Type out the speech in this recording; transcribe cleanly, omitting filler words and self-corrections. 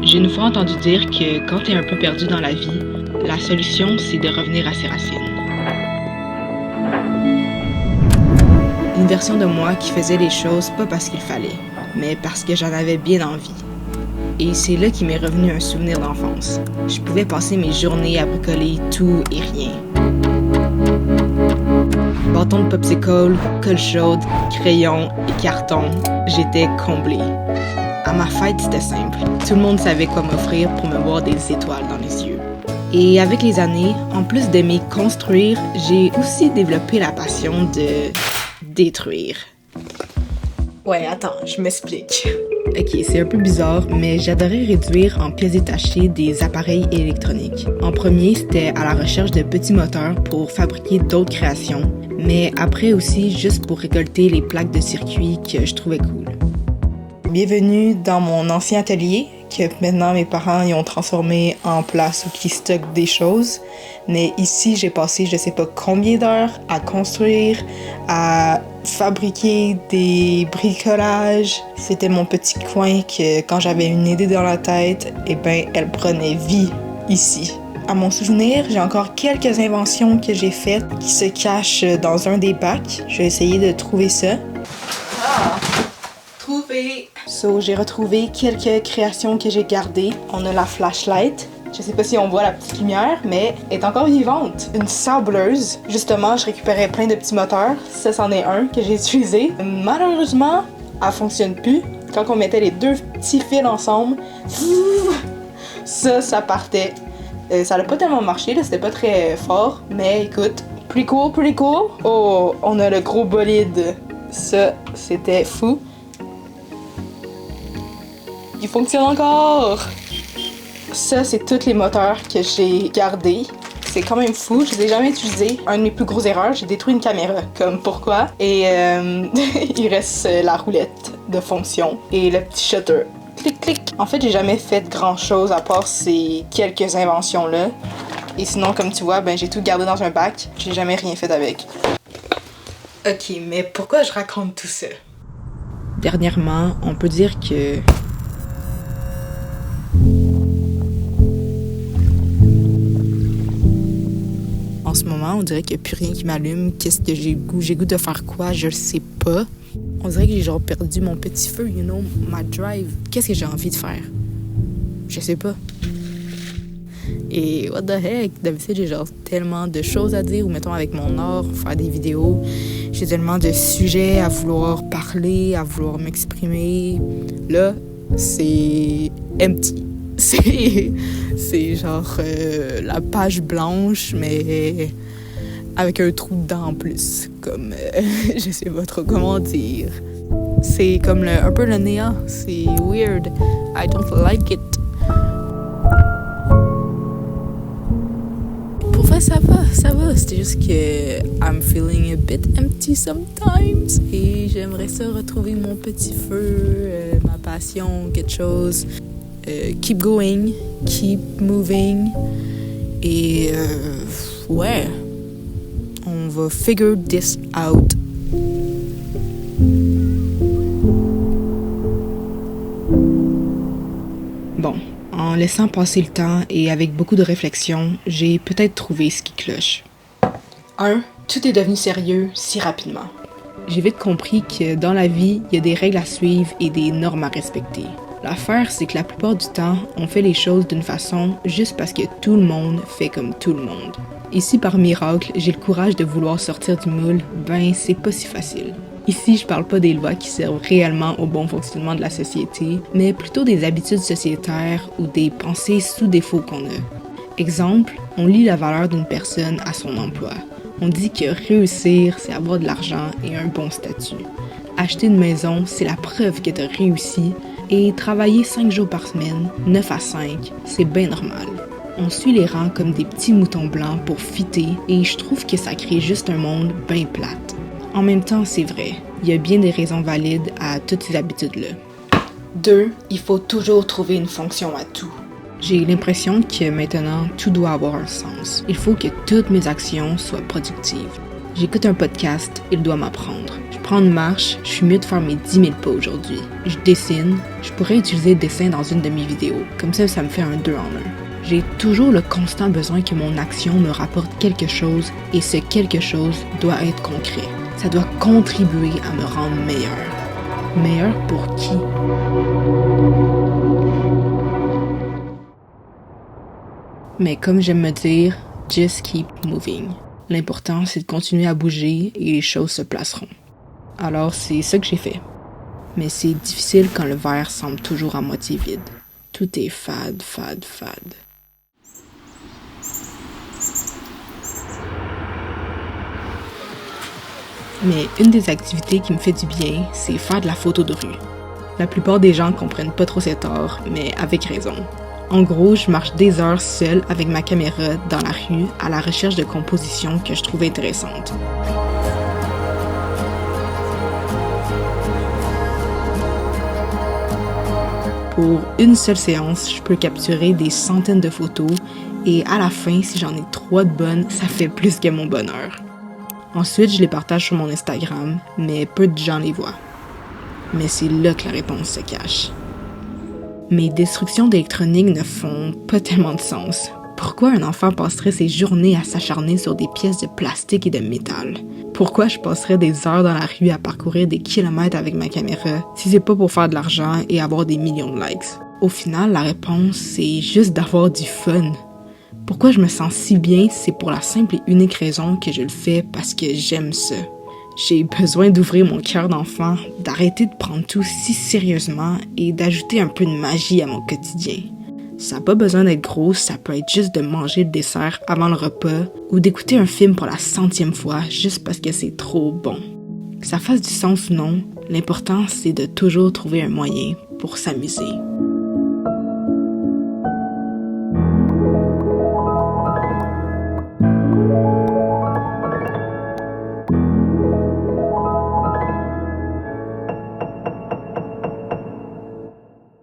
J'ai une fois entendu dire que quand t'es un peu perdu dans la vie, la solution, c'est de revenir à ses racines. Une version de moi qui faisait les choses pas parce qu'il fallait, mais parce que j'en avais bien envie. Et c'est là qu'il m'est revenu un souvenir d'enfance. Je pouvais passer mes journées à bricoler tout et rien. Bâton de popsicle, colle chaude, crayon et carton, j'étais comblée. À ma fête, c'était simple. Tout le monde savait quoi m'offrir pour me voir des étoiles dans les yeux. Et avec les années, en plus d'aimer construire, j'ai aussi développé la passion de détruire. Ouais, attends, je m'explique. Ok, c'est un peu bizarre, mais j'adorais réduire en pièces détachées des appareils électroniques. En premier, c'était à la recherche de petits moteurs pour fabriquer d'autres créations, mais après aussi juste pour récolter les plaques de circuit que je trouvais cool. Bienvenue dans mon ancien atelier, que maintenant mes parents y ont transformé en place où ils stockent des choses. Mais ici, j'ai passé je sais pas combien d'heures à construire, à fabriquer des bricolages. C'était mon petit coin que quand j'avais une idée dans la tête, elle prenait vie ici. À mon souvenir, j'ai encore quelques inventions que j'ai faites qui se cachent dans un des bacs. Je vais essayer de trouver ça. Trouvé! J'ai retrouvé quelques créations que j'ai gardées. On a la flashlight. Je sais pas si on voit la petite lumière, mais elle est encore vivante. Une sableuse. Justement, je récupérais plein de petits moteurs. Ça, c'en est un que j'ai utilisé. Malheureusement, elle fonctionne plus. Quand on mettait les deux petits fils ensemble, ça partait. Ça n'a pas tellement marché, là, c'était pas très fort, mais écoute, pretty cool. Oh, on a le gros bolide. Ça, c'était fou. Il fonctionne encore! Ça, c'est tous les moteurs que j'ai gardés. C'est quand même fou, je les ai jamais utilisés. Un de mes plus grosses erreurs, j'ai détruit une caméra. Comme pourquoi? Et il reste la roulette de fonction et le petit shutter. Clic, clic! En fait, j'ai jamais fait grand chose à part ces quelques inventions-là. Et sinon, comme tu vois, j'ai tout gardé dans un bac. J'ai jamais rien fait avec. Ok, mais pourquoi je raconte tout ça? Dernièrement, on peut dire que en ce moment, on dirait qu'il n'y a plus rien qui m'allume. Qu'est-ce que j'ai goût? J'ai goût de faire quoi? Je le sais pas. On dirait que j'ai genre perdu mon petit feu, my drive. Qu'est-ce que j'ai envie de faire? Je sais pas. Et what the heck? D'habitude, j'ai genre tellement de choses à dire, ou mettons avec mon art, faire des vidéos. J'ai tellement de sujets à vouloir parler, à vouloir m'exprimer. Là, c'est empty. C'est genre la page blanche, mais avec un trou dedans en plus. Comme, je sais pas trop comment dire. C'est comme un peu le néant. C'est weird. I don't like it. Pour vrai, ça va. C'était juste que I'm feeling a bit empty sometimes. Et j'aimerais ça retrouver mon petit feu, ma passion, quelque chose. Keep going, keep moving. Et ouais, on va figure this out. Bon, en laissant passer le temps et avec beaucoup de réflexion, j'ai peut-être trouvé ce qui cloche. 1. Tout est devenu sérieux si rapidement. J'ai vite compris que dans la vie, il y a des règles à suivre et des normes à respecter. L'affaire, c'est que la plupart du temps, on fait les choses d'une façon juste parce que tout le monde fait comme tout le monde. Et si par miracle, j'ai le courage de vouloir sortir du moule, c'est pas si facile. Ici, je parle pas des lois qui servent réellement au bon fonctionnement de la société, mais plutôt des habitudes sociétaires ou des pensées sous défaut qu'on a. Exemple, on lie la valeur d'une personne à son emploi. On dit que réussir, c'est avoir de l'argent et un bon statut. Acheter une maison, c'est la preuve que t'as réussi. Et travailler 5 jours par semaine, 9 à 5, c'est bien normal. On suit les rangs comme des petits moutons blancs pour fitter et je trouve que ça crée juste un monde bien plate. En même temps, c'est vrai, il y a bien des raisons valides à toutes ces habitudes-là. 2. Il faut toujours trouver une fonction à tout. J'ai l'impression que maintenant, tout doit avoir un sens. Il faut que toutes mes actions soient productives. J'écoute un podcast, il doit m'apprendre. Je prends une marche, je suis mieux de faire mes 10 000 pas aujourd'hui. Je dessine, je pourrais utiliser le dessin dans une de mes vidéos, comme ça me fait un 2 en 1. J'ai toujours le constant besoin que mon action me rapporte quelque chose et ce quelque chose doit être concret. Ça doit contribuer à me rendre meilleur. Meilleur pour qui? Mais comme j'aime me dire, just keep moving. L'important, c'est de continuer à bouger et les choses se placeront. Alors, c'est ça que j'ai fait. Mais c'est difficile quand le verre semble toujours à moitié vide. Tout est fade. Mais une des activités qui me fait du bien, c'est faire de la photo de rue. La plupart des gens comprennent pas trop cet art, mais avec raison. En gros, je marche des heures seule avec ma caméra dans la rue à la recherche de compositions que je trouve intéressantes. Pour une seule séance, je peux capturer des centaines de photos et à la fin, si j'en ai 3 de bonnes, ça fait plus que mon bonheur. Ensuite, je les partage sur mon Instagram, mais peu de gens les voient. Mais c'est là que la réponse se cache. Mes destructions d'électronique ne font pas tellement de sens. Pourquoi un enfant passerait ses journées à s'acharner sur des pièces de plastique et de métal? Pourquoi je passerais des heures dans la rue à parcourir des kilomètres avec ma caméra si c'est pas pour faire de l'argent et avoir des millions de likes? Au final, la réponse, c'est juste d'avoir du fun. Pourquoi je me sens si bien, c'est pour la simple et unique raison que je le fais parce que j'aime ça. J'ai besoin d'ouvrir mon cœur d'enfant, d'arrêter de prendre tout si sérieusement et d'ajouter un peu de magie à mon quotidien. Ça n'a pas besoin d'être gros, ça peut être juste de manger le dessert avant le repas ou d'écouter un film pour la 100e fois juste parce que c'est trop bon. Que ça fasse du sens ou non, l'important c'est de toujours trouver un moyen pour s'amuser.